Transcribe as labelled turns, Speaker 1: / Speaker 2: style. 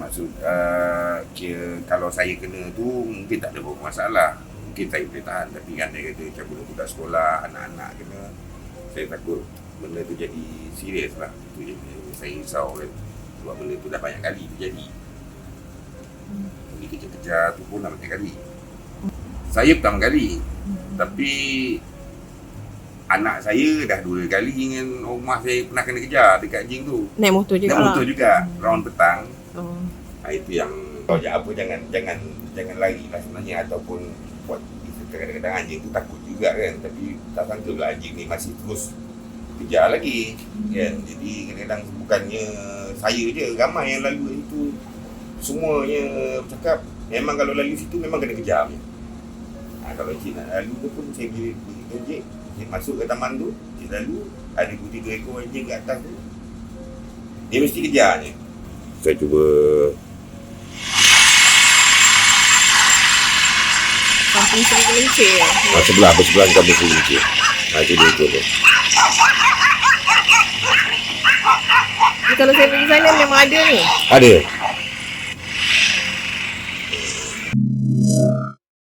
Speaker 1: Maksud kira kalau saya kena tu mungkin tak ada berapa masalah. Mungkin saya boleh tahan, tapi kan dia kata macam budak-budak sekolah, anak-anak kena, saya takut benda tu jadi serius lah. Itu je saya risau kan. Sebab benda tu dah banyak kali terjadi. Pergi kejar-kejar tu pun dah banyak kali. Saya pertama kali, tapi anak saya dah 2 kali dengan rumah saya pernah kena kejar dekat anjing tu.
Speaker 2: Naik motor juga.
Speaker 1: Naik motor juga, round petang.
Speaker 2: Oh.
Speaker 1: Itu yang kau apa jangan lari lah sebenarnya, ataupun buat kadang-kadang anjing tu takut juga kan, tapi tak sangka pula anjing ni masih terus kejar lagi kan. Jadi kadang-kadang bukannya saya je, ramai yang lalu itu semuanya bercakap memang kalau lalu situ memang kena kejar. Kalau cik nak lalu tu pun saya pergi cik masuk ke taman tu, cik lalu ada 2-3 ekor anjing kat atas tu, dia mesti kejarnya. Saya cuba
Speaker 2: Kampung Seri Gelincir.
Speaker 1: sebelah kampung Seri Gelincir. Itu dia tu.
Speaker 2: Kalau saya pergi sana memang ada ni.
Speaker 1: Ada.